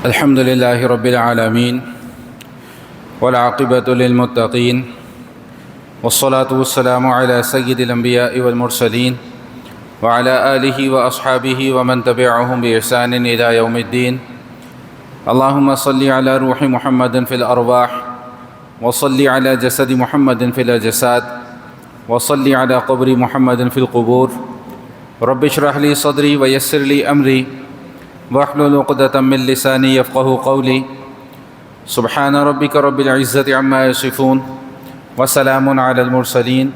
الحمد لله رب العالمين والعاقبة للمتقين والصلاة والسلام على سيد الأنبياء والمرسلين وعلى آله وأصحابه ومن تبعهم بإحسان إلى يوم الدين. اللهم صل على روح محمد في الأرواح وصل على جسد محمد في الأجساد وصل على قبر محمد في القبور. رب اشرح لي صدري ويسر لي أمري واحلل عقدة من لساني يفقهوا قولي. سبحان ربك رب العزة عما يصفون وسلام على المرسلين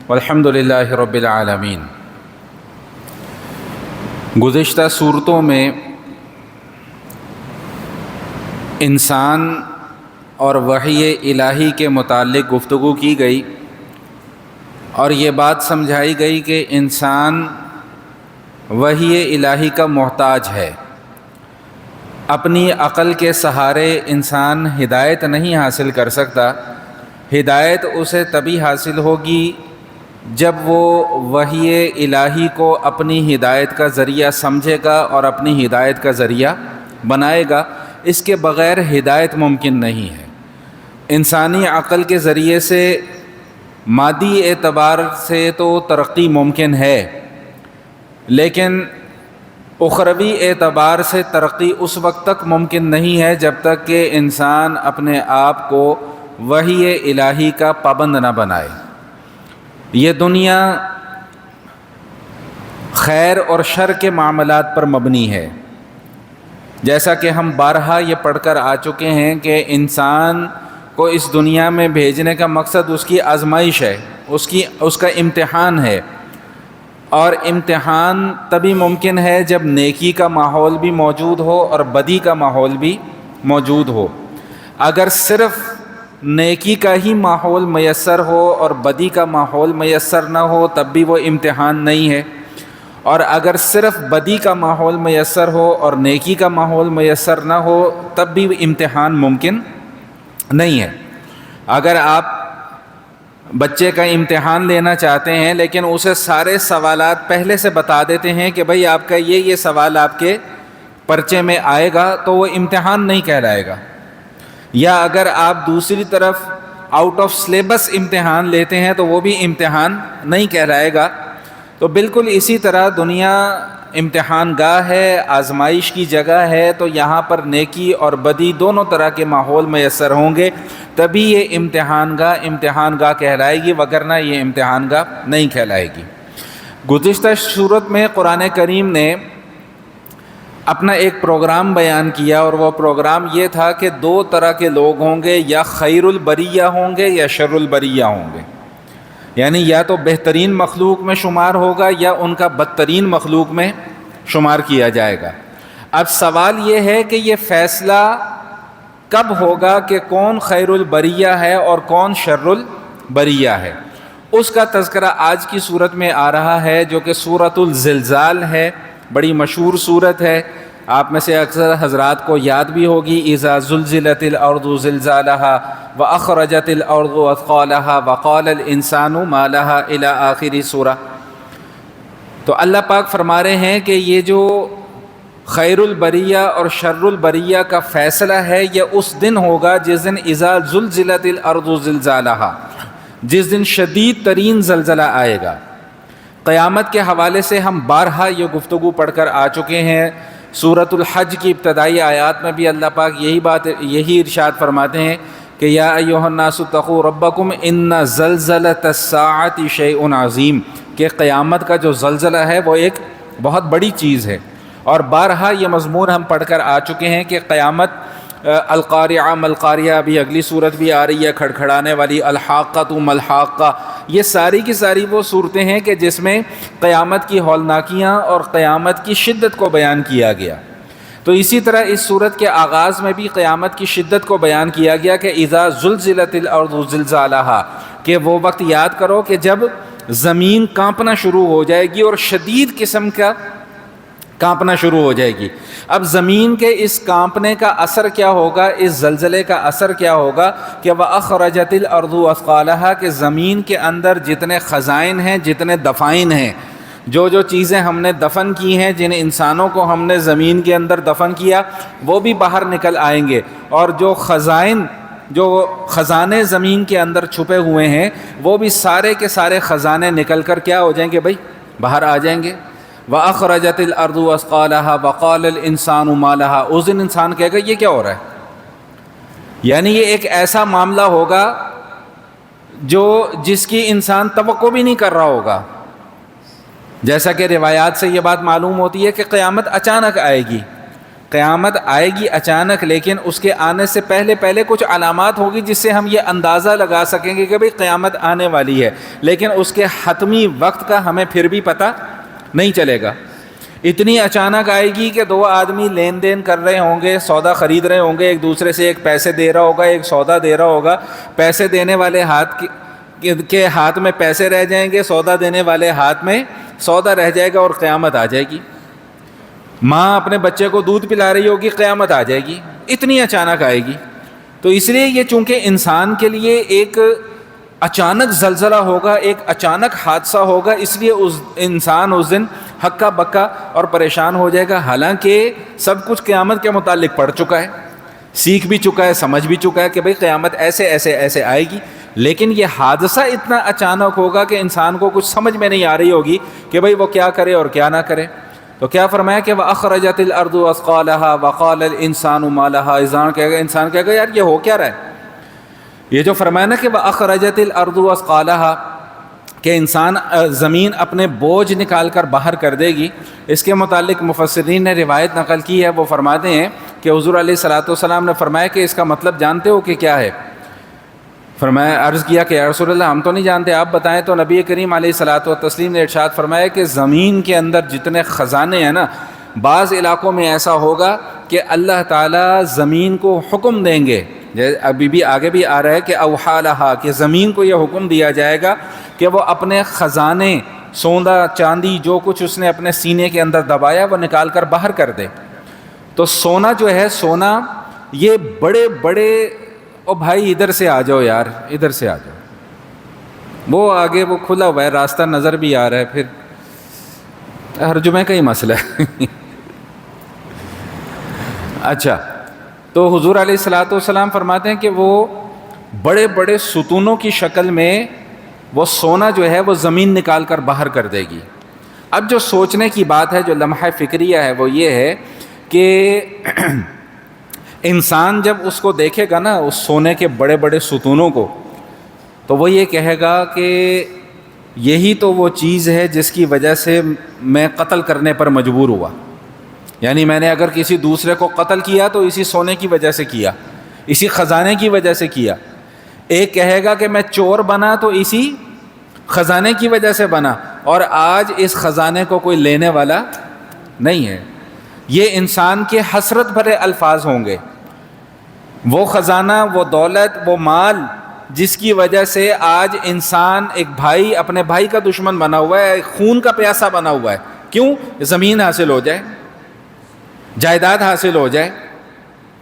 والحمد لله رب العالمین. گزشتہ صورتوں میں انسان اور وحی الہی کے متعلق گفتگو کی گئی اور یہ بات سمجھائی گئی کہ انسان وحی الہی کا محتاج ہے. اپنی عقل کے سہارے انسان ہدایت نہیں حاصل کر سکتا. ہدایت اسے تبھی حاصل ہوگی جب وہ وحی الہی کو اپنی ہدایت کا ذریعہ سمجھے گا اور اپنی ہدایت کا ذریعہ بنائے گا. اس کے بغیر ہدایت ممکن نہیں ہے. انسانی عقل کے ذریعے سے مادی اعتبار سے تو ترقی ممکن ہے، لیکن اخروی اعتبار سے ترقی اس وقت تک ممکن نہیں ہے جب تک کہ انسان اپنے آپ کو وحی الہی کا پابند نہ بنائے. یہ دنیا خیر اور شر کے معاملات پر مبنی ہے. جیسا کہ ہم بارہا یہ پڑھ کر آ چکے ہیں کہ انسان کو اس دنیا میں بھیجنے کا مقصد اس کی آزمائش ہے، اس کا امتحان ہے. اور امتحان تبھی ممکن ہے جب نیکی کا ماحول بھی موجود ہو اور بدی کا ماحول بھی موجود ہو. اگر صرف نیکی کا ہی ماحول میسر ہو اور بدی کا ماحول میسر نہ ہو تب بھی وہ امتحان نہیں ہے، اور اگر صرف بدی کا ماحول میسر ہو اور نیکی کا ماحول میسر نہ ہو تب بھی امتحان ممکن نہیں ہے. اگر آپ بچے کا امتحان لینا چاہتے ہیں لیکن اسے سارے سوالات پہلے سے بتا دیتے ہیں کہ بھئی آپ کا یہ سوال آپ کے پرچے میں آئے گا تو وہ امتحان نہیں کہلائے گا. یا اگر آپ دوسری طرف آؤٹ آف سلیبس امتحان لیتے ہیں تو وہ بھی امتحان نہیں کہلائے گا. تو بالکل اسی طرح دنیا امتحان گاہ ہے، آزمائش کی جگہ ہے. تو یہاں پر نیکی اور بدی دونوں طرح کے ماحول میسر ہوں گے تبھی یہ امتحان گاہ کہلائے گی، وگرنہ یہ امتحان گاہ نہیں کہلائے گی. گزشتہ صورت میں قرآن کریم نے اپنا ایک پروگرام بیان کیا، اور وہ پروگرام یہ تھا کہ دو طرح کے لوگ ہوں گے، یا خیر البریہ ہوں گے یا شر البریہ ہوں گے. یعنی یا تو بہترین مخلوق میں شمار ہوگا یا ان کا بدترین مخلوق میں شمار کیا جائے گا. اب سوال یہ ہے کہ یہ فیصلہ کب ہوگا کہ کون خیر البریہ ہے اور کون شر البریہ ہے. اس کا تذکرہ آج کی صورت میں آ رہا ہے، جو کہ سورۃ الزلزال ہے. بڑی مشہور صورت ہے، آپ میں سے اکثر حضرات کو یاد بھی ہوگی. اذا زلزلت الارض زلزالها واخرجت الارض اثقالها وقال الانسان ما لها الى آخر سورہ. تو اللہ پاک فرما رہے ہیں کہ یہ جو خیر البریہ اور شر البریہ کا فیصلہ ہے یہ اس دن ہوگا جس دن اذا زلزلت الارض زلزالها، جس دن شدید ترین زلزلہ آئے گا. قیامت کے حوالے سے ہم بارہا یہ گفتگو پڑھ کر آ چکے ہیں. سورۃ الحج کی ابتدائی آیات میں بھی اللہ پاک یہی ارشاد فرماتے ہیں کہ یا ایھا الناس اتقوا ربکم ان زلزلۃ الساعۃ شیء عظیم، کہ قیامت کا جو زلزلہ ہے وہ ایک بہت بڑی چیز ہے. اور بارہا یہ مضمون ہم پڑھ کر آ چکے ہیں کہ قیامت القاریعہ ملقاریہ، ابھی اگلی صورت بھی آ رہی ہے کھڑکھڑانے والی، الحاقۃ ملحاقہ. یہ ساری کی ساری وہ صورتیں ہیں کہ جس میں قیامت کی ہولناکیاں اور قیامت کی شدت کو بیان کیا گیا. تو اسی طرح اس صورت کے آغاز میں بھی قیامت کی شدت کو بیان کیا گیا کہ اذا زلزلت الارض زلزالها، کہ وہ وقت یاد کرو کہ جب زمین کانپنا شروع ہو جائے گی اور شدید قسم کا کانپنا شروع ہو جائے گی. اب زمین کے اس کانپنے کا اثر کیا ہوگا، اس زلزلے کا اثر کیا ہوگا کہ وَأَخْرَجَتِ الْأَرْضُ أَثْقَالَهَا، کہ زمین کے اندر جتنے خزائن ہیں، جتنے دفائن ہیں، جو جو چیزیں ہم نے دفن کی ہیں، جن انسانوں کو ہم نے زمین کے اندر دفن کیا، وہ بھی باہر نکل آئیں گے، اور جو خزانے زمین کے اندر چھپے ہوئے ہیں، وہ بھی سارے کے سارے خزانے نکل کر کیا ہو جائیں گے بھائی؟ باہر آ جائیں گے۔ وَأَخْرَجَتِ الْأَرْضُ أَثْقَالَهَا وَقَالَ الْإِنسَانُ مَا لَهَا، اس دن انسان کہے گا یہ کیا ہو رہا ہے؟ یعنی یہ ایک ایسا معاملہ ہوگا جس کی انسان توقع بھی نہیں کر رہا ہوگا۔ جیسا کہ روایات سے یہ بات معلوم ہوتی ہے کہ قیامت اچانک آئے گی، قیامت آئے گی اچانک، لیکن اس کے آنے سے پہلے کچھ علامات ہوگی جس سے ہم یہ اندازہ لگا سکیں گے کہ بھئی قیامت آنے والی ہے، لیکن اس کے حتمی وقت کا ہمیں پھر بھی پتہ نہیں چلے گا۔ اتنی اچانک آئے گی کہ دو آدمی لین دین کر رہے ہوں گے، سودا خرید رہے ہوں گے، ایک دوسرے سے ایک پیسے دے رہا ہوگا، ایک سودا دے رہا ہوگا، پیسے دینے والے ہاتھ کے ہاتھ میں پیسے رہ جائیں گے، سودا دینے والے ہاتھ میں سودا رہ جائے گا، اور قیامت آ جائے گی۔ ماں اپنے بچے کو دودھ پلا رہی ہوگی، قیامت آ جائے گی، اتنی اچانک آئے گی۔ تو اس لیے یہ چونکہ انسان کے لیے ایک اچانک زلزلہ ہوگا، ایک اچانک حادثہ ہوگا، اس لیے انسان اس دن ہکا بکا اور پریشان ہو جائے گا، حالانکہ سب کچھ قیامت کے متعلق پڑھ چکا ہے، سیکھ بھی چکا ہے، سمجھ بھی چکا ہے کہ بھئی قیامت ایسے آئے گی، لیکن یہ حادثہ اتنا اچانک ہوگا کہ انسان کو کچھ سمجھ میں نہیں آ رہی ہوگی کہ بھئی وہ کیا کرے اور کیا نہ کرے۔ تو کیا فرمایا کہ وَأَخْرَجَتِ الْأَرْضُ أَثْقَالَهَا وَقَالَ الْإِنسَانُ مَا لَهَا، انسان کہے گا یار یہ ہو کیا رہا ہے؟ یہ جو فرمایا نا کہ وَأَخْرَجَتِ الْأَرْضُ أَثْقَالَهَا، کہ انسان زمین اپنے بوجھ نکال کر باہر کر دے گی، اس کے متعلق مفسرین نے روایت نقل کی ہے، وہ فرماتے ہیں کہ حضور علیہ الصلوۃ والسلام نے فرمایا کہ اس کا مطلب جانتے ہو کہ کیا ہے؟ فرمایا، عرض کیا کہ یا رسول اللہ ہم تو نہیں جانتے، آپ بتائیں۔ تو نبی کریم علیہ الصلوۃ والتسلیم نے ارشاد فرمایا کہ زمین کے اندر جتنے خزانے ہیں نا، بعض علاقوں میں ایسا ہوگا کہ اللہ تعالیٰ زمین کو حکم دیں گے، ابھی بھی آگے بھی آ رہا ہے کہ اوحا لہا، کہ زمین کو یہ حکم دیا جائے گا کہ وہ اپنے خزانے، سونا چاندی جو کچھ اس نے اپنے سینے کے اندر دبایا وہ نکال کر باہر کر دے۔ تو سونا جو ہے، سونا یہ بڑے بڑے، او بھائی ادھر سے آ جاؤ یار، ادھر سے آ جاؤ، وہ آگے وہ کھلا ہوا ہے، راستہ نظر بھی آ رہا ہے، پھر ہر جمعے کا ہی مسئلہ ہے۔ اچھا، تو حضور علیہ الصلوۃ والسلام فرماتے ہیں کہ وہ بڑے بڑے ستونوں کی شکل میں وہ سونا جو ہے وہ زمین نکال کر باہر کر دے گی۔ اب جو سوچنے کی بات ہے، جو لمحہ فکریہ ہے، وہ یہ ہے کہ انسان جب اس کو دیکھے گا نا، اس سونے کے بڑے بڑے ستونوں کو، تو وہ یہ کہے گا کہ یہی تو وہ چیز ہے جس کی وجہ سے میں قتل کرنے پر مجبور ہوا، یعنی میں نے اگر کسی دوسرے کو قتل کیا تو اسی سونے کی وجہ سے کیا، اسی خزانے کی وجہ سے کیا۔ ایک کہے گا کہ میں چور بنا تو اسی خزانے کی وجہ سے بنا، اور آج اس خزانے کو کوئی لینے والا نہیں ہے۔ یہ انسان کے حسرت بھرے الفاظ ہوں گے۔ وہ خزانہ، وہ دولت، وہ مال جس کی وجہ سے آج انسان، ایک بھائی اپنے بھائی کا دشمن بنا ہوا ہے، خون کا پیاسا بنا ہوا ہے، کیوں؟ زمین حاصل ہو جائے، جائیداد حاصل ہو جائے،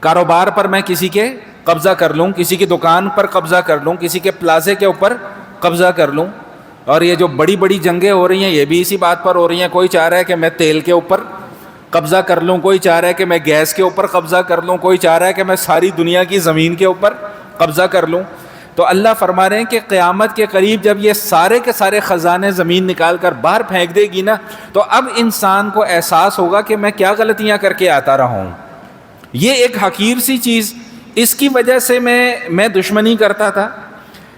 کاروبار پر میں کسی کے قبضہ کر لوں، کسی کی دکان پر قبضہ کر لوں، کسی کے پلازے کے اوپر قبضہ کر لوں۔ اور یہ جو بڑی بڑی جنگیں ہو رہی ہیں یہ بھی اسی بات پر ہو رہی ہیں۔ کوئی چاہ رہا ہے کہ میں تیل کے اوپر قبضہ کر لوں، کوئی چاہ رہا ہے کہ میں گیس کے اوپر قبضہ کر لوں، کوئی چاہ رہا ہے کہ میں ساری دنیا کی زمین کے اوپر قبضہ کر لوں۔ تو اللہ فرما رہے ہیں کہ قیامت کے قریب جب یہ سارے کے سارے خزانے زمین نکال کر باہر پھینک دے گی نا، تو اب انسان کو احساس ہوگا کہ میں کیا غلطیاں کر کے آتا رہا ہوں۔ یہ ایک حقیر سی چیز، اس کی وجہ سے میں دشمنی کرتا تھا،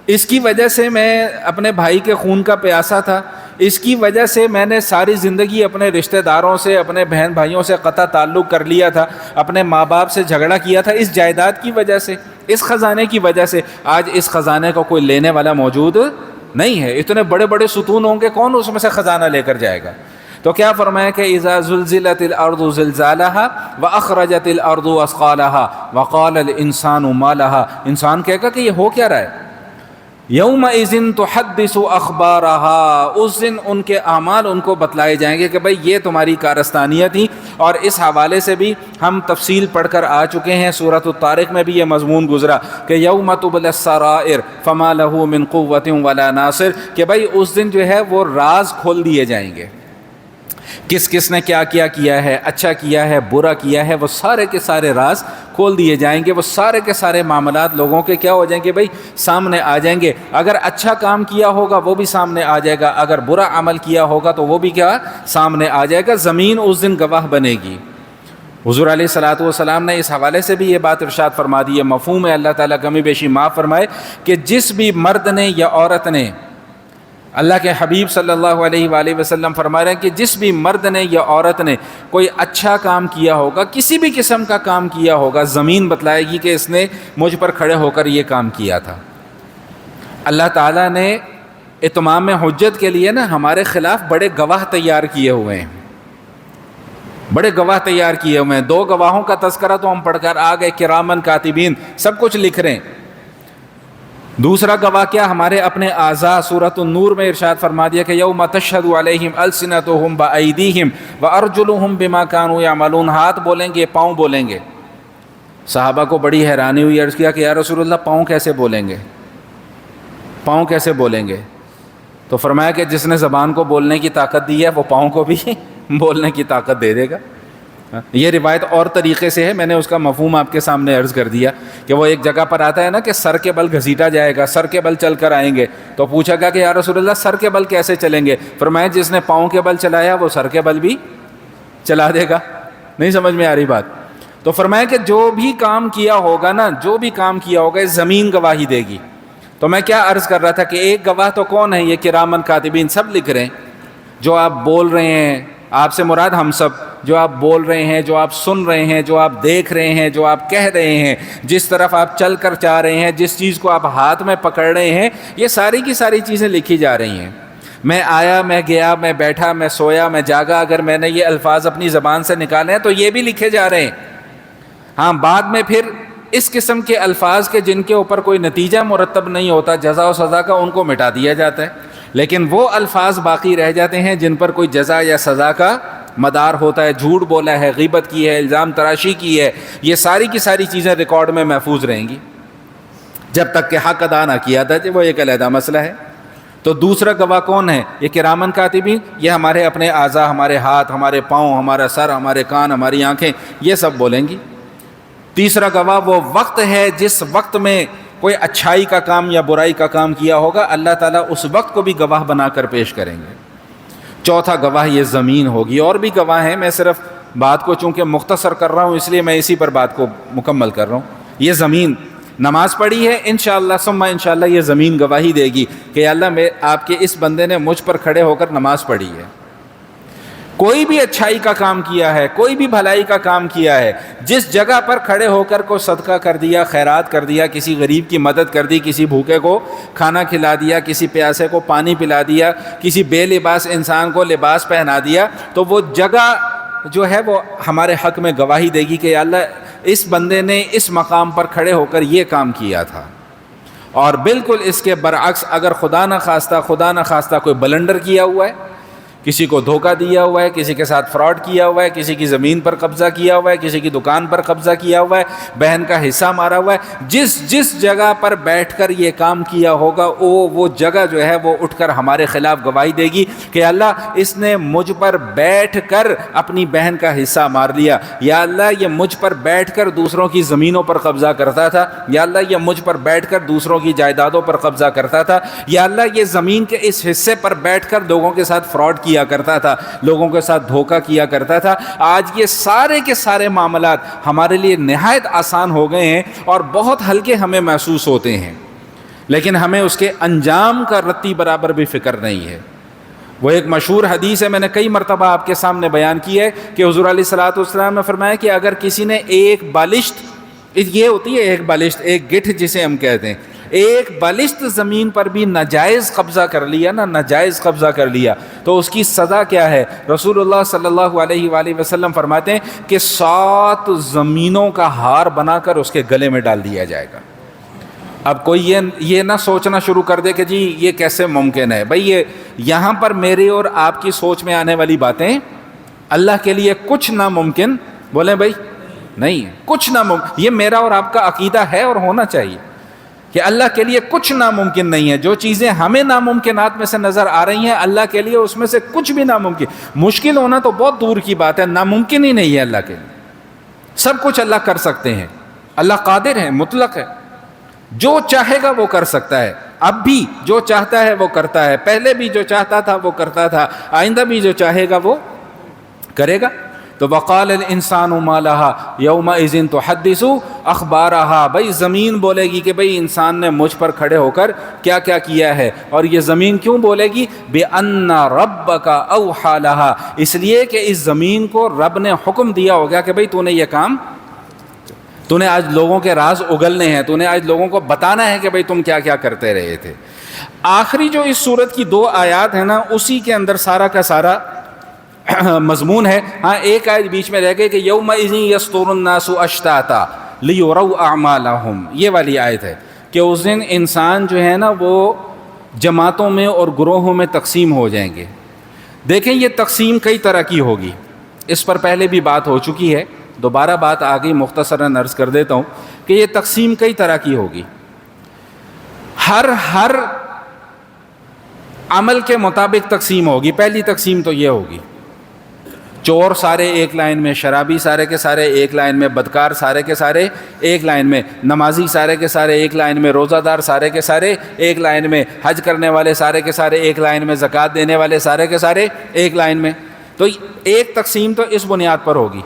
اس کی وجہ سے میں اپنے بھائی کے خون کا پیاسا تھا، اس کی وجہ سے میں نے ساری زندگی اپنے رشتہ داروں سے، اپنے بہن بھائیوں سے قطع تعلق کر لیا تھا، اپنے ماں باپ سے جھگڑا کیا تھا، اس جائیداد کی وجہ سے، اس خزانے کی وجہ سے۔ آج اس خزانے کو کوئی لینے والا موجود نہیں ہے۔ اتنے بڑے بڑے ستون ہوں گے، کون اس میں سے خزانہ لے کر جائے گا؟ تو کیا فرمایا کہ اذا زلزلت الارض زلزالها واخرجت الارض اثقالها وقال الانسان ما لها، انسان کہے گا کہ یہ ہو کیا رہا ہے؟ یومئذ تحدث اخبارها، اس دن ان کے اعمال ان کو بتلائے جائیں گے کہ بھئی یہ تمہاری کارستانیاں تھیں۔ اور اس حوالے سے بھی ہم تفصیل پڑھ کر آ چکے ہیں، سورۃ الطارق میں بھی یہ مضمون گزرا کہ یوم تبلی السرائر فما له من قوة ولا ناصر، کہ بھئی اس دن جو ہے وہ راز کھول دیے جائیں گے۔ کس کس نے کیا کیا ہے، اچھا کیا ہے، برا کیا ہے، وہ سارے کے سارے راز کھول دیے جائیں گے. وہ سارے کے سارے معاملات لوگوں کے کیا ہو جائیں گے بھائی، سامنے آ جائیں گے. اگر اچھا کام کیا ہوگا وہ بھی سامنے آ جائے گا، اگر برا عمل کیا ہوگا تو وہ بھی کیا سامنے آ جائے گا. زمین اس دن گواہ بنے گی. حضور علیہ الصلوۃ والسلام نے اس حوالے سے بھی یہ بات ارشاد فرما دی ہے، مفہوم ہے، اللہ تعالیٰ کمی بیشی معاف فرمائے، کہ جس بھی مرد نے یا عورت نے، اللہ کے حبیب صلی اللہ علیہ وآلہ وسلم فرما رہے ہیں کہ جس بھی مرد نے یا عورت نے کوئی اچھا کام کیا ہوگا، کسی بھی قسم کا کام کیا ہوگا، زمین بتلائے گی کہ اس نے مجھ پر کھڑے ہو کر یہ کام کیا تھا. اللہ تعالیٰ نے اتمام حجت کے لیے نا ہمارے خلاف بڑے گواہ تیار کیے ہوئے ہیں، بڑے گواہ تیار کیے ہوئے ہیں. 2 گواہوں کا تذکرہ تو ہم پڑھ کر آ گئے، کرامن کاتبین، سب کچھ لکھ رہے ہیں. دوسرا گواہ کیا؟ ہمارے اپنے اعضاء. سورۃ النور میں ارشاد فرما دیا کہ یوم تشہد علیہم السنتہم بایدیہم وارجلہم بما کانوا یعملون. ہاتھ بولیں گے، پاؤں بولیں گے. صحابہ کو بڑی حیرانی ہوئی، عرض کیا کہ یا رسول اللہ پاؤں کیسے بولیں گے، پاؤں کیسے بولیں گے؟ تو فرمایا کہ جس نے زبان کو بولنے کی طاقت دی ہے وہ پاؤں کو بھی بولنے کی طاقت دے دے گا. یہ روایت اور طریقے سے ہے، میں نے اس کا مفہوم آپ کے سامنے عرض کر دیا کہ وہ ایک جگہ پر آتا ہے نا کہ سر کے بل گھسیٹا جائے گا، سر کے بل چل کر آئیں گے. تو پوچھا گیا کہ یا رسول اللہ سر کے بل کیسے چلیں گے؟ فرمایا جس نے پاؤں کے بل چلایا وہ سر کے بل بھی چلا دے گا. نہیں سمجھ میں آ رہی بات؟ تو فرمایا کہ جو بھی کام کیا ہوگا نا، جو بھی کام کیا ہوگا زمین گواہی دے گی. تو میں کیا عرض کر رہا تھا کہ ایک گواہ تو کون ہے؟ یہ کرامن کاتبین سب لکھ رہے ہیں. جو آپ بول رہے ہیں، آپ سے مراد ہم سب، جو آپ بول رہے ہیں، جو آپ سن رہے ہیں، جو آپ دیکھ رہے ہیں، جو آپ کہہ رہے ہیں، جس طرف آپ چل کر جا رہے ہیں، جس چیز کو آپ ہاتھ میں پکڑ رہے ہیں، یہ ساری کی ساری چیزیں لکھی جا رہی ہیں. میں آیا، میں گیا، میں بیٹھا، میں سویا، میں جاگا، اگر میں نے یہ الفاظ اپنی زبان سے نکالے ہیں تو یہ بھی لکھے جا رہے ہیں. ہاں بعد میں پھر اس قسم کے الفاظ کے جن کے اوپر کوئی نتیجہ مرتب نہیں ہوتا، جزا و سزا کا، ان کو مٹا دیا جاتا ہے. لیکن وہ الفاظ باقی رہ جاتے ہیں جن پر کوئی جزا یا سزا کا مدار ہوتا ہے. جھوٹ بولا ہے، غیبت کی ہے، الزام تراشی کی ہے، یہ ساری کی ساری چیزیں ریکارڈ میں محفوظ رہیں گی جب تک کہ حق ادا نہ کیا جائے. وہ ایک علیحدہ مسئلہ ہے. تو دوسرا گواہ کون ہے؟ یہ کرامن کاتبین. یہ ہمارے اپنے اعضاء، ہمارے ہاتھ، ہمارے پاؤں، ہمارا سر، ہمارے کان، ہماری آنکھیں، یہ سب بولیں گی. تیسرا گواہ وہ وقت ہے جس وقت میں کوئی اچھائی کا کام یا برائی کا کام کیا ہوگا، اللہ تعالیٰ اس وقت کو بھی گواہ بنا کر پیش کریں گے. چوتھا گواہ یہ زمین ہوگی. اور بھی گواہ ہیں، میں صرف بات کو چونکہ مختصر کر رہا ہوں اس لیے میں اسی پر بات کو مکمل کر رہا ہوں. یہ زمین نماز پڑھی ہے، انشاءاللہ ثم انشاءاللہ یہ زمین گواہی دے گی کہ اللہ میں آپ کے اس بندے نے مجھ پر کھڑے ہو کر نماز پڑھی ہے. کوئی بھی اچھائی کا کام کیا ہے، کوئی بھی بھلائی کا کام کیا ہے، جس جگہ پر کھڑے ہو کر کو صدقہ کر دیا، خیرات کر دیا، کسی غریب کی مدد کر دی، کسی بھوکے کو کھانا کھلا دیا، کسی پیاسے کو پانی پلا دیا، کسی بے لباس انسان کو لباس پہنا دیا، تو وہ جگہ جو ہے وہ ہمارے حق میں گواہی دے گی کہ اللہ اس بندے نے اس مقام پر کھڑے ہو کر یہ کام کیا تھا. اور بالکل اس کے برعکس اگر خدا نہ خواستہ کوئی بلنڈر کیا ہوا ہے، کسی کو دھوکہ دیا ہوا ہے، کسی کے ساتھ فراڈ کیا ہوا ہے، کسی کی زمین پر قبضہ کیا ہوا ہے، کسی کی دکان پر قبضہ کیا ہوا ہے، بہن کا حصہ مارا ہوا ہے، جس جگہ پر بیٹھ کر یہ کام کیا ہوگا وہ جگہ جو ہے وہ اٹھ کر ہمارے خلاف گواہی دے گی کہ اللہ اس نے مجھ پر بیٹھ کر اپنی بہن کا حصہ مار لیا، یا اللہ یہ مجھ پر بیٹھ کر دوسروں کی زمینوں پر قبضہ کرتا تھا، یا اللہ یہ مجھ پر بیٹھ کر دوسروں کی جائیدادوں پر قبضہ کرتا تھا، یا اللہ یہ زمین کے اس حصے پر بیٹھ کر لوگوں کے ساتھ فراڈ کیا کرتا تھا، لوگوں کے ساتھ دھوکہ کیا کرتا تھا. آج یہ سارے کے سارے معاملات ہمارے لیے نہایت آسان ہو گئے ہیں اور بہت ہلکے ہمیں محسوس ہوتے ہیں، لیکن ہمیں اس کے انجام کا رتی برابر بھی فکر نہیں ہے. وہ ایک مشہور حدیث ہے، میں نے کئی مرتبہ آپ کے سامنے بیان کی ہے کہ حضور علیہ الصلوۃ والسلام نے فرمایا کہ اگر کسی نے ایک بالشت، یہ ہوتی ہے ایک بالشت، ایک گٹھ جسے ہم کہتے ہیں، ایک بالشت زمین پر بھی ناجائز قبضہ کر لیا نا، ناجائز قبضہ کر لیا، تو اس کی سزا کیا ہے؟ رسول اللہ صلی اللہ علیہ وآلہ وسلم فرماتے ہیں کہ 7 زمینوں کا ہار بنا کر اس کے گلے میں ڈال دیا جائے گا. اب کوئی یہ نہ سوچنا شروع کر دے کہ جی یہ کیسے ممکن ہے. بھئی یہ یہاں پر میری اور آپ کی سوچ میں آنے والی باتیں، اللہ کے لیے کچھ ناممکن، بولیں بھائی نہیں، کچھ ناممکن. یہ میرا اور آپ کا عقیدہ ہے اور ہونا چاہیے. کہ اللہ کے لیے کچھ ناممکن نہیں ہے. جو چیزیں ہمیں ناممکنات میں سے نظر آ رہی ہیں اللہ کے لیے اس میں سے کچھ بھی ناممکن. مشکل ہونا تو بہت دور کی بات ہے, ناممکن ہی نہیں ہے اللہ کے لیے. سب کچھ اللہ کر سکتے ہیں. اللہ قادر ہے, مطلق ہے, جو چاہے گا وہ کر سکتا ہے. اب بھی جو چاہتا ہے وہ کرتا ہے, پہلے بھی جو چاہتا تھا وہ کرتا تھا, آئندہ بھی جو چاہے گا وہ کرے گا. تو وقال الانسان ما لها یومئذ تحدث اخبارها, بھائی زمین بولے گی کہ بھئی انسان نے مجھ پر کھڑے ہو کر کیا کیا کیا ہے. اور یہ زمین کیوں بولے گی؟ بأن ربک اوحی لها, اس لیے کہ اس زمین کو رب نے حکم دیا ہوگا کہ بھئی تو نے یہ کام, تو نے آج لوگوں کے راز اگلنے ہیں, تو نے آج لوگوں کو بتانا ہے کہ بھئی تم کیا کیا کرتے رہے تھے. آخری جو اس سورت کی 2 آیات ہیں نا, اسی کے اندر سارا کا سارا مضمون ہے. ہاں ایک آیت بیچ میں رہ گئی کہ یومئذ یصدر الناس اشتاتا لیروا اعمالہم, یہ والی آیت ہے کہ اس دن انسان جو ہے نا وہ جماعتوں میں اور گروہوں میں تقسیم ہو جائیں گے. دیکھیں یہ تقسیم کئی طرح کی ہوگی, اس پر پہلے بھی بات ہو چکی ہے, دوبارہ بات آ گئی, مختصراً عرض کر دیتا ہوں کہ یہ تقسیم کئی طرح کی ہوگی. ہر عمل کے مطابق تقسیم ہوگی. پہلی تقسیم تو یہ ہوگی, چور سارے ایک لائن میں, شرابی سارے کے سارے ایک لائن میں, بدکار سارے کے سارے ایک لائن میں, نمازی سارے کے سارے ایک لائن میں, روزہ دار سارے کے سارے ایک لائن میں, حج کرنے والے سارے کے سارے ایک لائن میں, زکوٰۃ دینے والے سارے کے سارے ایک لائن میں. تو ایک تقسیم تو اس بنیاد پر ہوگی.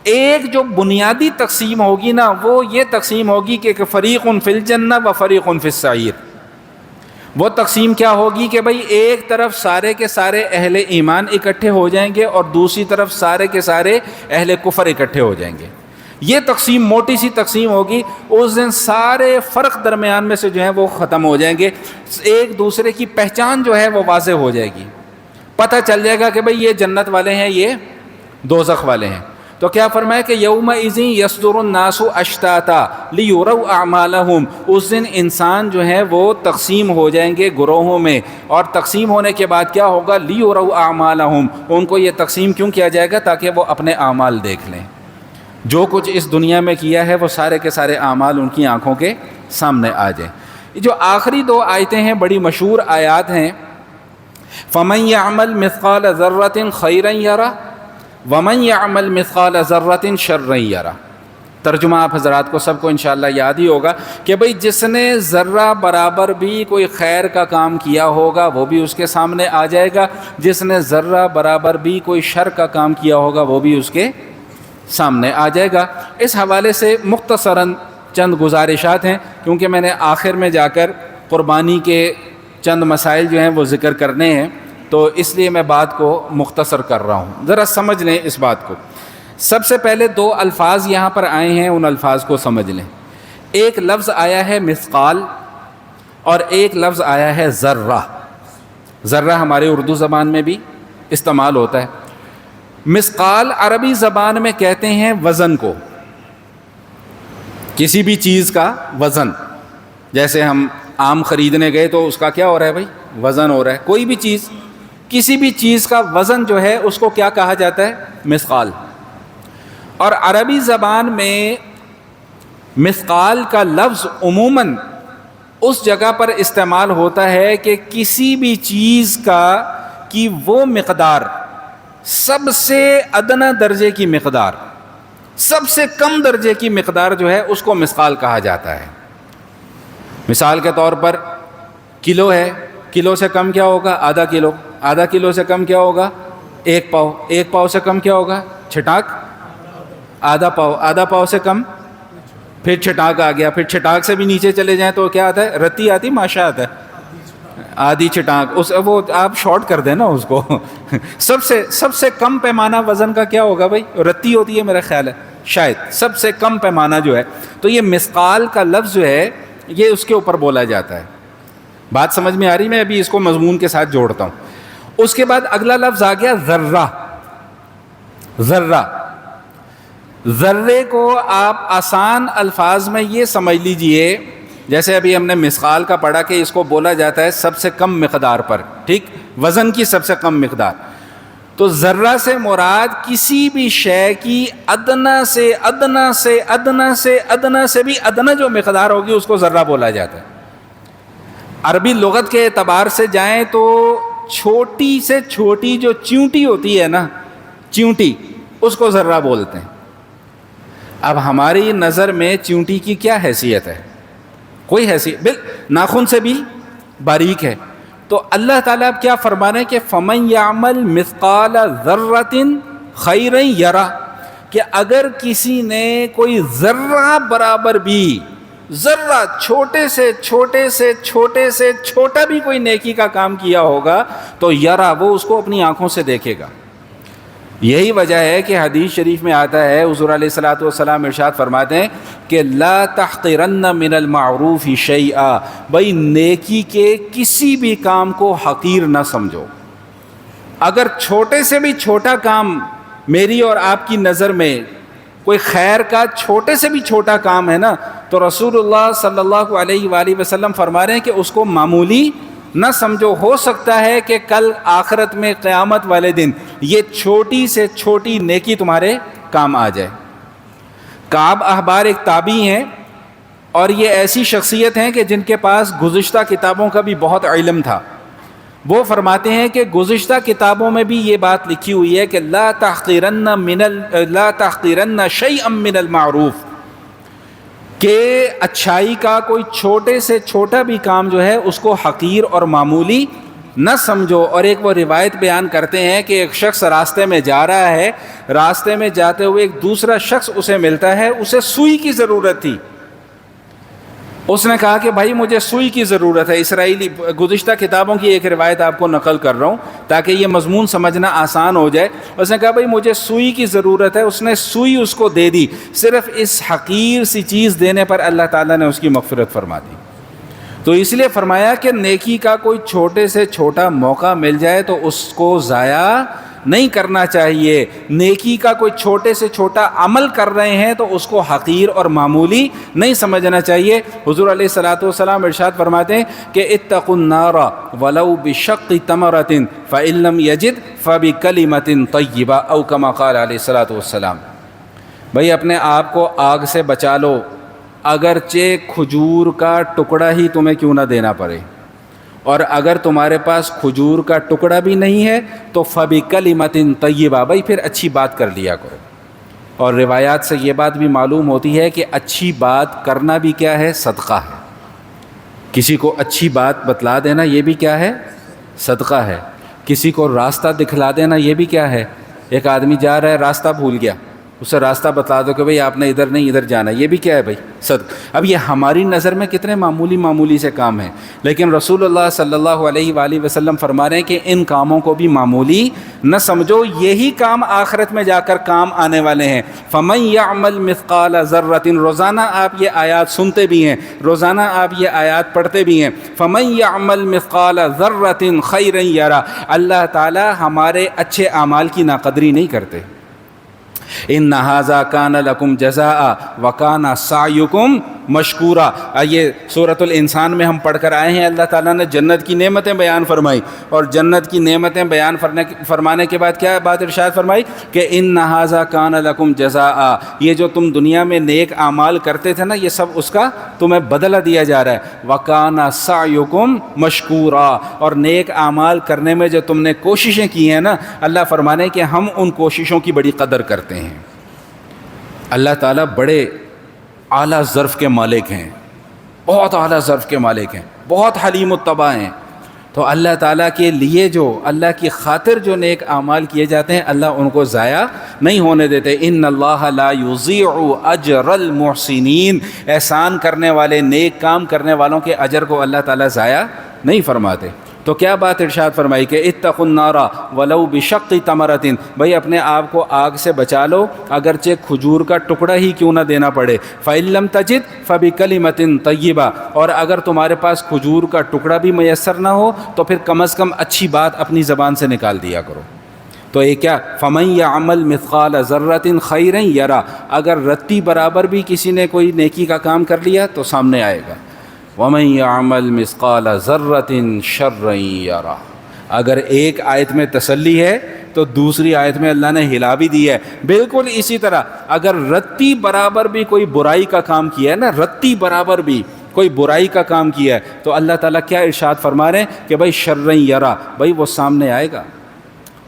ایک جو بنیادی تقسیم ہوگی نا وہ یہ تقسیم ہوگی کہ فریق فی الجنہ و فریق فی السعیر. وہ تقسیم کیا ہوگی کہ بھئی ایک طرف سارے کے سارے اہل ایمان اکٹھے ہو جائیں گے اور دوسری طرف سارے کے سارے اہل کفر اکٹھے ہو جائیں گے. یہ تقسیم موٹی سی تقسیم ہوگی. اس دن سارے فرق درمیان میں سے جو ہیں وہ ختم ہو جائیں گے, ایک دوسرے کی پہچان جو ہے وہ واضح ہو جائے گی. پتہ چل جائے گا کہ بھئی یہ جنت والے ہیں, یہ دوزخ والے ہیں. تو کیا فرمایا کہ یومئذ یصدر الناس اشتاتا لیروا اعمالہم, اس دن انسان جو ہیں وہ تقسیم ہو جائیں گے گروہوں میں, اور تقسیم ہونے کے بعد کیا ہوگا؟ لیروا اعمالہم, ان کو یہ تقسیم کیوں کیا جائے گا؟ تاکہ وہ اپنے اعمال دیکھ لیں. جو کچھ اس دنیا میں کیا ہے وہ سارے کے سارے اعمال ان کی آنکھوں کے سامنے آ جائیں. جو آخری 2 آیتیں ہیں بڑی مشہور آیات ہیں, فمن یعمل مثقال ذرۃ خیرا یرہ ومن یعمل مثقال ذرۃ شرا یرہ. ترجمہ آپ حضرات کو سب کو انشاءاللہ یاد ہی ہوگا کہ بھئی جس نے ذرہ برابر بھی کوئی خیر کا کام کیا ہوگا وہ بھی اس کے سامنے آ جائے گا, جس نے ذرہ برابر بھی کوئی شر کا کام کیا ہوگا وہ بھی اس کے سامنے آ جائے گا. اس حوالے سے مختصراً چند گزارشات ہیں, کیونکہ میں نے آخر میں جا کر قربانی کے چند مسائل جو ہیں وہ ذکر کرنے ہیں, تو اس لیے میں بات کو مختصر کر رہا ہوں. ذرا سمجھ لیں اس بات کو. سب سے پہلے 2 الفاظ یہاں پر آئے ہیں, ان الفاظ کو سمجھ لیں. ایک لفظ آیا ہے مثقال اور ایک لفظ آیا ہے ذرہ. ذرہ ہمارے اردو زبان میں بھی استعمال ہوتا ہے. مثقال عربی زبان میں کہتے ہیں وزن کو, کسی بھی چیز کا وزن. جیسے ہم آم خریدنے گئے تو اس کا کیا ہو رہا ہے بھائی؟ وزن ہو رہا ہے. کوئی بھی چیز, کسی بھی چیز کا وزن جو ہے اس کو کیا کہا جاتا ہے؟ مثقال. اور عربی زبان میں مثقال کا لفظ عموماً اس جگہ پر استعمال ہوتا ہے کہ کسی بھی چیز کی وہ مقدار, سب سے ادنی درجے کی مقدار, سب سے کم درجے کی مقدار جو ہے اس کو مثقال کہا جاتا ہے. مثال کے طور پر کلو ہے, کلو سے کم کیا ہوگا؟ آدھا کلو. آدھا کلو سے کم کیا ہوگا؟ 1 پاؤ. 1 پاؤ سے کم کیا ہوگا؟ چھٹاک. آدھا پاؤ. آدھا پاؤ سے کم پھر چھٹاک آ گیا. پھر چھٹاک سے بھی نیچے چلے جائیں تو کیا آتا ہے؟ رتی آتی, ماشا آتا ہے, آدھی چھٹاک. وہ آپ شارٹ کر دیں نا اس کو. سب سے کم پیمانہ وزن کا کیا ہوگا بھائی؟ رتی ہوتی ہے میرا خیال ہے, شاید سب سے کم پیمانہ جو ہے. تو یہ مثقال کا لفظ جو ہے یہ اس کے اوپر بولا جاتا ہے. بات سمجھ میں آ رہی؟ میں ابھی اس کو مضمون کے ساتھ جوڑتا ہوں. اس کے بعد اگلا لفظ آ گیا ذرہ. ذرہ, ذرے کو آپ آسان الفاظ میں یہ سمجھ لیجئے, جیسے ابھی ہم نے مثقال کا پڑھا کہ اس کو بولا جاتا ہے سب سے کم مقدار پر, ٹھیک, وزن کی سب سے کم مقدار. تو ذرہ سے مراد کسی بھی شے کی ادنا سے ادنا سے ادنا سے ادنا سے بھی ادنا جو مقدار ہوگی اس کو ذرہ بولا جاتا ہے۔ عربی لغت کے اعتبار سے جائیں تو چھوٹی سے چھوٹی جو چیونٹی ہوتی ہے نا، چیونٹی، اس کو ذرہ بولتے ہیں۔ اب ہماری نظر میں چیونٹی کی کیا حیثیت ہے؟ کوئی حیثیت، ناخن سے بھی باریک ہے۔ تو اللہ تعالیٰ اب کیا فرما رہے ہیں کہ فَمَن يَعْمَلْ مِثْقَالَ ذَرَّةٍ خَيْرًا يَرَهُ، کہ اگر کسی نے کوئی ذرہ برابر بھی، ذرہ چھوٹے سے چھوٹے سے چھوٹے سے چھوٹا بھی کوئی نیکی کا کام کیا ہوگا تو یرا، وہ اس کو اپنی آنکھوں سے دیکھے گا۔ یہی وجہ ہے کہ حدیث شریف میں آتا ہے، حضور علیہ الصلوۃ والسلام ارشاد فرماتے ہیں کہ لا تحقرن من المعروف شیئا، بھائی نیکی کے کسی بھی کام کو حقیر نہ سمجھو۔ اگر چھوٹے سے بھی چھوٹا کام میری اور آپ کی نظر میں کوئی خیر کا چھوٹے سے بھی چھوٹا کام ہے نا، تو رسول اللہ صلی اللہ علیہ وآلہ وسلم فرما رہے ہیں کہ اس کو معمولی نہ سمجھو۔ ہو سکتا ہے کہ کل آخرت میں قیامت والے دن یہ چھوٹی سے چھوٹی نیکی تمہارے کام آ جائے۔ کعب احبار ایک تابعی ہیں، اور یہ ایسی شخصیت ہیں کہ جن کے پاس گزشتہ کتابوں کا بھی بہت علم تھا۔ وہ فرماتے ہیں کہ گزشتہ کتابوں میں بھی یہ بات لکھی ہوئی ہے کہ لا تحقرن شیئا من المعروف، کہ اچھائی کا کوئی چھوٹے سے چھوٹا بھی کام جو ہے اس کو حقیر اور معمولی نہ سمجھو۔ اور ایک وہ روایت بیان کرتے ہیں کہ ایک شخص راستے میں جا رہا ہے، راستے میں جاتے ہوئے ایک دوسرا شخص اسے ملتا ہے، اسے سوئی کی ضرورت تھی۔ اس نے کہا کہ بھائی مجھے سوئی کی ضرورت ہے۔ اسرائیلی گزشتہ کتابوں کی ایک روایت آپ کو نقل کر رہا ہوں تاکہ یہ مضمون سمجھنا آسان ہو جائے۔ اس نے کہا بھائی مجھے سوئی کی ضرورت ہے، اس نے سوئی اس کو دے دی۔ صرف اس حقیر سی چیز دینے پر اللہ تعالیٰ نے اس کی مغفرت فرما دی۔ تو اس لیے فرمایا کہ نیکی کا کوئی چھوٹے سے چھوٹا موقع مل جائے تو اس کو ضائع نہیں کرنا چاہیے۔ نیکی کا کوئی چھوٹے سے چھوٹا عمل کر رہے ہیں تو اس کو حقیر اور معمولی نہیں سمجھنا چاہیے۔ حضور علیہ الصلوۃ والسلام ارشاد فرماتے ہیں کہ اتقوا النار ولو بشق تمرۃ فإن لم يجد فبکلمۃ طیبہ او کما قال علیہ الصلوۃ والسلام، بھائی اپنے آپ کو آگ سے بچا لو، اگرچہ کھجور کا ٹکڑا ہی تمہیں کیوں نہ دینا پڑے، اور اگر تمہارے پاس کھجور کا ٹکڑا بھی نہیں ہے تو فَبِكَلِمَةٍ طَيِّبَةٍ، بھائی پھر اچھی بات کر لیا کرو۔ اور روایات سے یہ بات بھی معلوم ہوتی ہے کہ اچھی بات کرنا بھی کیا ہے؟ صدقہ ہے۔ کسی کو اچھی بات بتلا دینا یہ بھی کیا ہے؟ صدقہ ہے۔ کسی کو راستہ دکھلا دینا یہ بھی کیا ہے؟ ایک آدمی جا رہا ہے، راستہ بھول گیا، اسے راستہ بتا دو کہ بھئی آپ نے ادھر نہیں ادھر جانا، یہ بھی کیا ہے بھائی؟ صدق۔ اب یہ ہماری نظر میں کتنے معمولی سے کام ہیں، لیکن رسول اللہ صلی اللہ علیہ وآلہ وسلم فرما رہے ہیں کہ ان کاموں کو بھی معمولی نہ سمجھو، یہی کام آخرت میں جا کر کام آنے والے ہیں۔ فَمَن يَعْمَلْ مِثْقَالَ ذَرَّةٍ، روزانہ آپ یہ آیات سنتے بھی ہیں، روزانہ آپ یہ آیات پڑھتے بھی ہیں۔ فَمَن يَعْمَلْ مِثْقَالَ ذَرَّةٍ خَيْرًا يَرَهُ، اللہ تعالی ہمارے اچھے اعمال کی ناقدری نہیں کرتے۔ ان ھذا کان لکم جزاء وکان سعیکم مشکورا، یہ سورۃ الانسان میں ہم پڑھ کر آئے ہیں۔ اللہ تعالیٰ نے جنت کی نعمتیں بیان فرمائی، اور جنت کی نعمتیں بیان فرمانے کے بعد کیا بات ارشاد فرمائی کہ ان ھذا کان لکم جزاء، یہ جو تم دنیا میں نیک اعمال کرتے تھے نا، یہ سب اس کا تمہیں بدلہ دیا جا رہا ہے۔ وکان سعیکم مشکورا، اور نیک اعمال کرنے میں جو تم نے کوششیں کی ہیں نا، اللہ فرمانے کہ ہم ان کوششوں کی بڑی قدر کرتے ہیں۔ اللہ تعالیٰ بڑے اعلیٰ ظرف کے مالک ہیں، بہت اعلیٰ ظرف کے مالک ہیں، بہت حلیم الطبع ہیں۔ تو اللہ تعالیٰ کے لیے جو اللہ کی خاطر جو نیک اعمال کیے جاتے ہیں، اللہ ان کو ضائع نہیں ہونے دیتے۔ ان اللہ لا یضیع اجر المحسنین، احسان کرنے والے، نیک کام کرنے والوں کے اجر کو اللہ تعالیٰ ضائع نہیں فرماتے۔ تو کیا بات ارشاد فرمائی کہ اتقوا النار ولو بشق تمرۃ، بھائی اپنے آپ کو آگ سے بچا لو، اگرچہ کھجور کا ٹکڑا ہی کیوں نہ دینا پڑے۔ فإن لم تجد فبکلمۃ طیبہ، اور اگر تمہارے پاس کھجور کا ٹکڑا بھی میسر نہ ہو تو پھر کم از کم اچھی بات اپنی زبان سے نکال دیا کرو۔ تو یہ کیا، فَمَن يَعْمَلْ مِثْقَالَ ذَرَّةٍ خَيْرًا يَرَهُ، اگر رتی برابر بھی کسی نے کوئی نیکی کا کام کر لیا تو سامنے آئے گا۔ وَمَن يَعْمَلْ مِثْقَالَ ذَرَّةٍ شَرًّا يَرَهُ، اگر ایک آیت میں تسلی ہے تو دوسری آیت میں اللہ نے ہلا بھی دی ہے۔ بالکل اسی طرح اگر رتی برابر بھی کوئی برائی کا کام کیا ہے نا، رتی برابر بھی کوئی برائی کا کام کیا ہے، تو اللہ تعالیٰ کیا ارشاد فرما رہے ہیں کہ بھائی شرًا یرا، بھائی وہ سامنے آئے گا،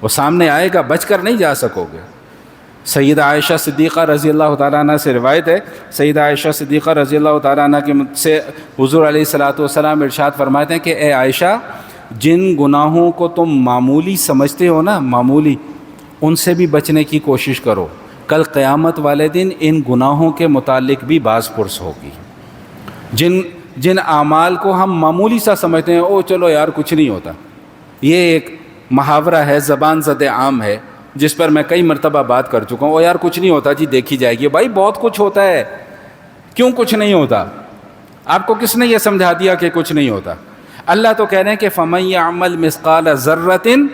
وہ سامنے آئے گا، بچ کر نہیں جا سکو گے۔ سیدہ عائشہ صدیقہ رضی اللہ تعالیٰ عنہ سے روایت ہے، سیدہ عائشہ صدیقہ رضی اللہ تعالیٰ عنہ کے سے حضور علیہ الصلاۃ والسلام ارشاد فرماتے ہیں کہ اے عائشہ، جن گناہوں کو تم معمولی سمجھتے ہو نا، معمولی، ان سے بھی بچنے کی کوشش کرو، کل قیامت والے دن ان گناہوں کے متعلق بھی باز پرس ہوگی۔ جن اعمال کو ہم معمولی سا سمجھتے ہیں، او چلو یار کچھ نہیں ہوتا، یہ ایک محاورہ ہے، زبان زد عام ہے، جس پر میں کئی مرتبہ بات کر چکا ہوں، او یار کچھ نہیں ہوتا جی، دیکھی جائے گی۔ بھائی بہت کچھ ہوتا ہے، کیوں کچھ نہیں ہوتا؟ آپ کو کس نے یہ سمجھا دیا کہ کچھ نہیں ہوتا؟ اللہ تو کہہ رہے ہیں کہ فَمَن يَعْمَلْ مِثْقَالَ ذَرَّةٍ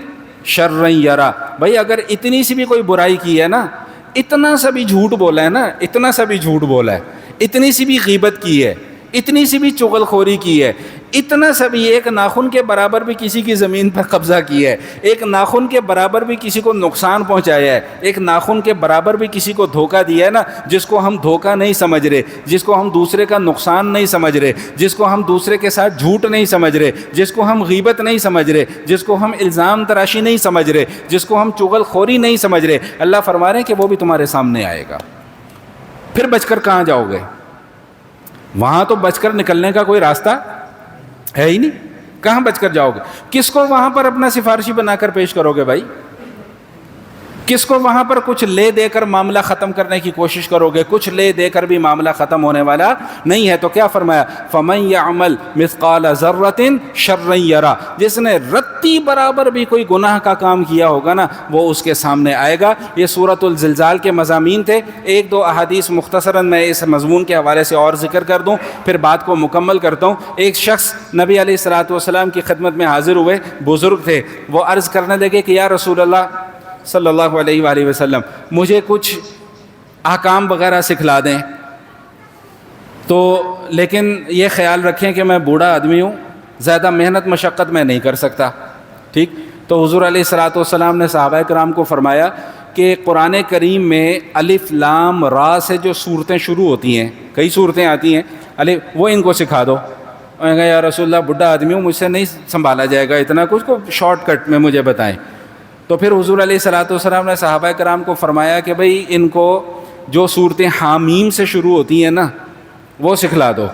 شَرًّا يَرَى، بھائی اگر اتنی سی بھی کوئی برائی کی ہے نا، اتنا سا بھی جھوٹ بولا ہے نا، اتنا سا بھی جھوٹ بولا ہے، اتنی سی بھی غیبت کی ہے، اتنی سی بھی چغل خوری کی ہے، اتنا سا بھی ایک ناخن کے برابر بھی کسی کی زمین پر قبضہ کیا ہے، ایک ناخن کے برابر بھی کسی کو نقصان پہنچایا ہے، ایک ناخن کے برابر بھی کسی کو دھوکہ دیا ہے نا، جس کو ہم دھوکہ نہیں سمجھ رہے، جس کو ہم دوسرے کا نقصان نہیں سمجھ رہے، جس کو ہم دوسرے کے ساتھ جھوٹ نہیں سمجھ رہے، جس کو ہم غیبت نہیں سمجھ رہے، جس کو ہم الزام تراشی نہیں سمجھ رہے، جس کو ہم چغل خوری نہیں سمجھ رہے، اللہ فرما رہے ہیں کہ وہ بھی تمہارے سامنے آئے گا۔ پھر بچ کر کہاں جاؤ گے؟ وہاں تو بچ کر نکلنے کا کوئی راستہ ہے ہی نہیں، کہاں بچ کر جاؤ گے؟ کس کو وہاں پر اپنا سفارشی بنا کر پیش کرو گے بھائی؟ کس کو وہاں پر کچھ لے دے کر معاملہ ختم کرنے کی کوشش کرو گے؟ کچھ لے دے کر بھی معاملہ ختم ہونے والا نہیں ہے۔ تو کیا فرمایا؟ فَمَن يَعْمَلْ مِثْقَالَ ذَرَّةٍ شَرًّا يَرَى، جس نے رتی برابر بھی کوئی گناہ کا کام کیا ہوگا نا، وہ اس کے سامنے آئے گا۔ یہ سورۃ الزلزال کے مضامین تھے۔ ایک دو احادیث مختصراً میں اس مضمون کے حوالے سے اور ذکر کر دوں، پھر بات کو مکمل کرتا ہوں۔ ایک شخص نبی علیہ الصلوۃ والسلام کی خدمت میں حاضر ہوئے، بزرگ تھے، وہ عرض کرنے لگے کہ یا رسول اللہ صلی اللہ علیہ وآلہ وسلم، مجھے کچھ احکام وغیرہ سکھلا دیں، تو لیکن یہ خیال رکھیں کہ میں بوڑھا آدمی ہوں، زیادہ محنت مشقت میں نہیں کر سکتا، ٹھیک؟ تو حضور علیہ الصلوۃ والسلام نے صحابہ کرام کو فرمایا کہ قرآن کریم میں الف لام را سے جو صورتیں شروع ہوتی ہیں، کئی صورتیں آتی ہیں، وہ ان کو سکھا دو۔ میں کہا یا رسول اللہ بوڑھا آدمی ہوں، مجھ سے نہیں سنبھالا جائے گا اتنا کچھ، کو شارٹ کٹ میں مجھے بتائیں۔ تو پھر حضور علیہ الصلوۃ والسلام نے صحابہ کرام کو فرمایا کہ بھئی ان کو جو صورتیں حامیم سے شروع ہوتی ہیں نا، وہ سکھلا دو۔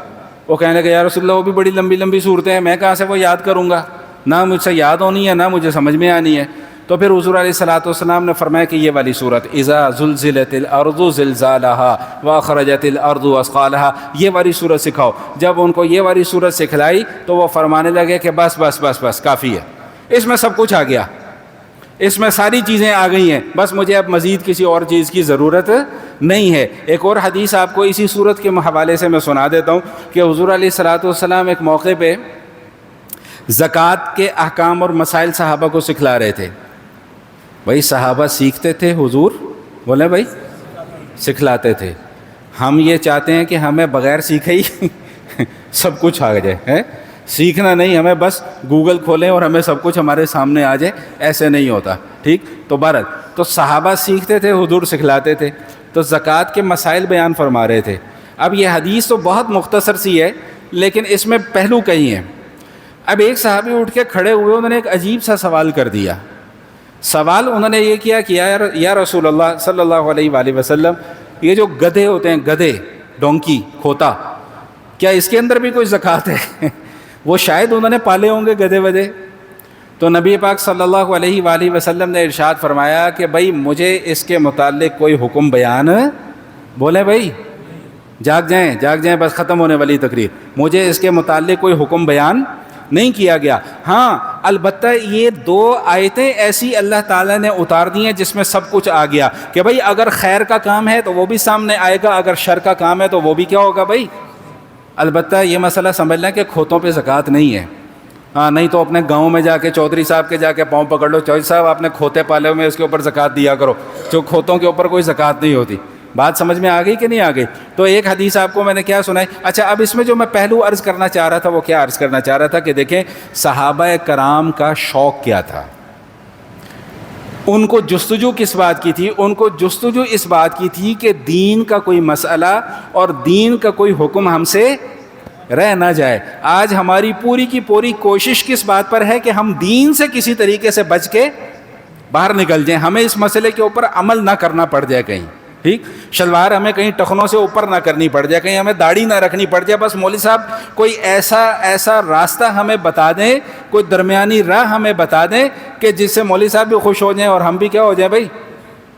وہ کہنے لگے یا رسول اللہ وہ بھی بڑی لمبی لمبی صورتیں ہیں، میں کہاں سے وہ یاد کروں گا، نہ مجھ سے یاد ہونی ہے نہ مجھے سمجھ میں آنی ہے۔ تو پھر حضور علیہ الصلوۃ والسلام نے فرمایا کہ یہ والی صورت اذا زلزلت الارض زلزالها واخرجت الارض اثقالها، یہ والی صورت سکھاؤ۔ جب ان کو یہ والی صورت سکھلائی تو وہ فرمانے لگے کہ بس بس بس بس کافی ہے، اس میں سب کچھ آ گیا، اس میں ساری چیزیں آ گئی ہیں، بس مجھے اب مزید کسی اور چیز کی ضرورت نہیں ہے۔ ایک اور حدیث آپ کو اسی صورت کے حوالے سے میں سنا دیتا ہوں کہ حضور علیہ الصلوۃ والسلام ایک موقع پہ زکوٰۃ کے احکام اور مسائل صحابہ کو سکھلا رہے تھے۔ بھائی صحابہ سیکھتے تھے، حضور بولے بھائی سکھلاتے تھے۔ ہم یہ چاہتے ہیں کہ ہمیں بغیر سیکھے ہی سب کچھ آ جائے، سیکھنا نہیں، ہمیں بس گوگل کھولیں اور ہمیں سب کچھ ہمارے سامنے آ جائے، ایسے نہیں ہوتا، ٹھیک؟ تو بہرحال تو صحابہ سیکھتے تھے، حضور سکھلاتے تھے، تو زکوٰۃ کے مسائل بیان فرما رہے تھے۔ اب یہ حدیث تو بہت مختصر سی ہے، لیکن اس میں پہلو کئی ہیں۔ اب ایک صحابی اٹھ کے کھڑے ہوئے، انہوں نے ایک عجیب سا سوال کر دیا۔ سوال انہوں نے یہ کیا کہ یا رسول اللہ صلی اللہ علیہ وآلہ وسلم، یہ جو گدھے ہوتے ہیں، گدھے، ڈونکی، کھوتا، کیا اس کے اندر بھی کوئی زکوٰۃ ہے؟ وہ شاید انہوں نے پالے ہوں گے گدھے ودھے۔ تو نبی پاک صلی اللہ علیہ وآلہ وسلم نے ارشاد فرمایا کہ بھائی مجھے اس کے متعلق کوئی حکم بیان، بولے بھائی جاگ جائیں، بس ختم ہونے والی تقریر، مجھے اس کے متعلق کوئی حکم بیان نہیں کیا گیا۔ ہاں البتہ یہ دو آیتیں ایسی اللہ تعالیٰ نے اتار دی ہیں جس میں سب کچھ آ گیا کہ بھائی اگر خیر کا کام ہے تو وہ بھی سامنے آئے گا، اگر شر کا کام ہے تو وہ بھی کیا ہوگا بھائی۔ البتہ یہ مسئلہ سمجھ لیں کہ کھوتوں پہ زکوٰۃ نہیں ہے، ہاں نہیں تو اپنے گاؤں میں جا کے چودھری صاحب کے جا کے پاؤں پکڑ لو، چودھری صاحب آپ نے کھوتے پالے ہوئے اس کے اوپر زکوٰۃ دیا کرو، جو کھوتوں کے اوپر کوئی زکوٰۃ نہیں ہوتی۔ بات سمجھ میں آ گئی کہ نہیں آ گئی؟ تو ایک حدیث آپ کو میں نے کیا سنائی۔ اچھا اب اس میں جو میں پہلو عرض کرنا چاہ رہا تھا وہ کیا عرض کرنا چاہ رہا تھا کہ دیکھیں صحابہ کرام کا شوق کیا تھا۔ ان کو جستجو کس بات کی تھی؟ ان کو جستجو اس بات کی تھی کہ دین کا کوئی مسئلہ اور دین کا کوئی حکم ہم سے رہ نہ جائے۔ آج ہماری پوری کی پوری کوشش کس بات پر ہے کہ ہم دین سے کسی طریقے سے بچ کے باہر نکل جائیں، ہمیں اس مسئلے کے اوپر عمل نہ کرنا پڑ جائے کہیں، ٹھیک، شلوار ہمیں کہیں ٹخنوں سے اوپر نہ کرنی پڑ جائے، کہیں ہمیں داڑھی نہ رکھنی پڑ جائے، بس مولوی صاحب کوئی ایسا راستہ ہمیں بتا دیں، کوئی درمیانی راہ ہمیں بتا دیں کہ جس سے مولوی صاحب بھی خوش ہو جائیں اور ہم بھی کیا ہو جائیں بھائی۔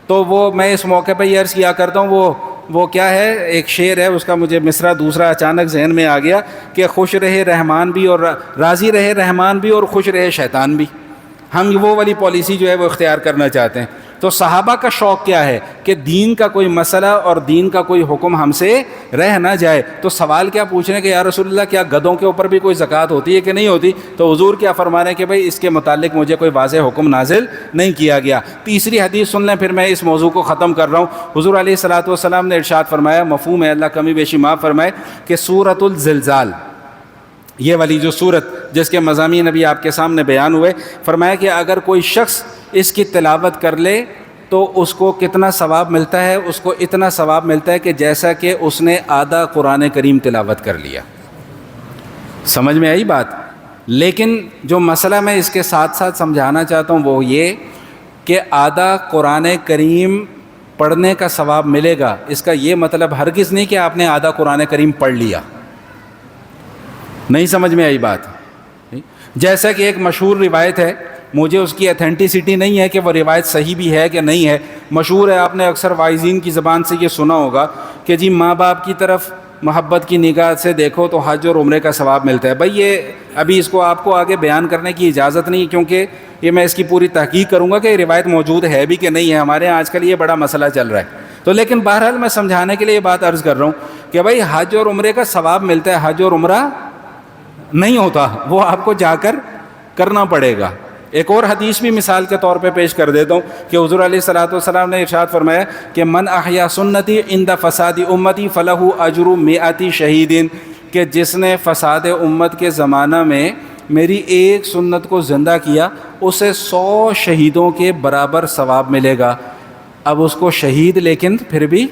تو وہ میں اس موقع پہ یہ عرض کیا کرتا ہوں، وہ کیا ہے، ایک شعر ہے، اس کا مجھے مصرع دوسرا اچانک ذہن میں آ گیا کہ خوش رہے رحمان بھی اور راضی رہے رحمان بھی اور خوش رہے شیطان بھی۔ ہم وہ والی پالیسی جو ہے وہ اختیار کرنا چاہتے ہیں۔ تو صحابہ کا شوق کیا ہے کہ دین کا کوئی مسئلہ اور دین کا کوئی حکم ہم سے رہ نہ جائے۔ تو سوال کیا پوچھ رہے ہیں کہ یا رسول اللہ کیا گدھوں کے اوپر بھی کوئی زکوٰۃ ہوتی ہے کہ نہیں ہوتی؟ تو حضور کیا فرما رہے ہیں کہ بھائی اس کے متعلق مجھے کوئی واضح حکم نازل نہیں کیا گیا۔ تیسری حدیث سن لیں، پھر میں اس موضوع کو ختم کر رہا ہوں۔ حضور علیہ الصلوۃ والسلام نے ارشاد فرمایا، مفہوم ہے، اللہ کمی بیشی معاف فرمائے، کہ سورۃ الزلزال، یہ والی جو سورت جس کے مضامین ابھی آپ کے سامنے بیان ہوئے، فرمایا کہ اگر کوئی شخص اس کی تلاوت کر لے تو اس کو کتنا ثواب ملتا ہے؟ اس کو اتنا ثواب ملتا ہے کہ جیسا کہ اس نے آدھا قرآن کریم تلاوت کر لیا۔ سمجھ میں آئی بات؟ لیکن جو مسئلہ میں اس کے ساتھ ساتھ سمجھانا چاہتا ہوں وہ یہ کہ آدھا قرآن کریم پڑھنے کا ثواب ملے گا، اس کا یہ مطلب ہرگز نہیں کہ آپ نے آدھا قرآن کریم پڑھ لیا۔ نہیں سمجھ میں آئی بات؟ جیسا کہ ایک مشہور روایت ہے، مجھے اس کی اتھینٹسٹی نہیں ہے کہ وہ روایت صحیح بھی ہے کہ نہیں ہے، مشہور ہے، آپ نے اکثر واعظین کی زبان سے یہ سنا ہوگا کہ جی ماں باپ کی طرف محبت کی نگاہ سے دیکھو تو حج اور عمرے کا ثواب ملتا ہے۔ بھائی یہ ابھی اس کو آپ کو آگے بیان کرنے کی اجازت نہیں، کیونکہ یہ میں اس کی پوری تحقیق کروں گا کہ یہ روایت موجود ہے بھی کہ نہیں ہے۔ ہمارے یہاں آج کل یہ بڑا مسئلہ چل رہا ہے، تو لیکن بہرحال میں سمجھانے کے لیے یہ بات عرض کر رہا ہوں کہ بھائی حج اور عمرے کا ثواب ملتا ہے، حج اور عمرہ نہیں ہوتا، وہ آپ کو جا کر کرنا پڑے گا۔ ایک اور حدیث بھی مثال کے طور پہ پیش کر دیتا ہوں کہ حضور علیہ الصلوۃ والسلام نے ارشاد فرمایا کہ من احیا سنتی عند فساد امتی فلہ اجر 100 شہید، کہ جس نے فساد امت کے زمانہ میں میری ایک سنت کو زندہ کیا اسے 100 شہیدوں کے برابر ثواب ملے گا۔ اب اس کو شہید، لیکن پھر بھی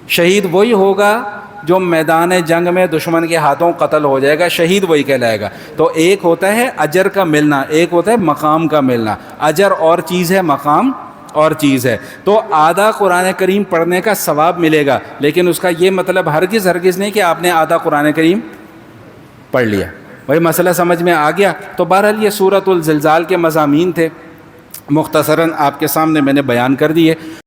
شہید وہی ہوگا جو میدان جنگ میں دشمن کے ہاتھوں قتل ہو جائے گا، شہید وہی کہلائے گا۔ تو ایک ہوتا ہے اجر کا ملنا، ایک ہوتا ہے مقام کا ملنا۔ اجر اور چیز ہے، مقام اور چیز ہے۔ تو آدھا قرآن کریم پڑھنے کا ثواب ملے گا، لیکن اس کا یہ مطلب ہرگز نہیں کہ آپ نے آدھا قرآن کریم پڑھ لیا۔ وہی مسئلہ سمجھ میں آ گیا؟ تو بہرحال یہ سورۃ الزلزال کے مضامین تھے، مختصراً آپ کے سامنے میں نے بیان کر دیے۔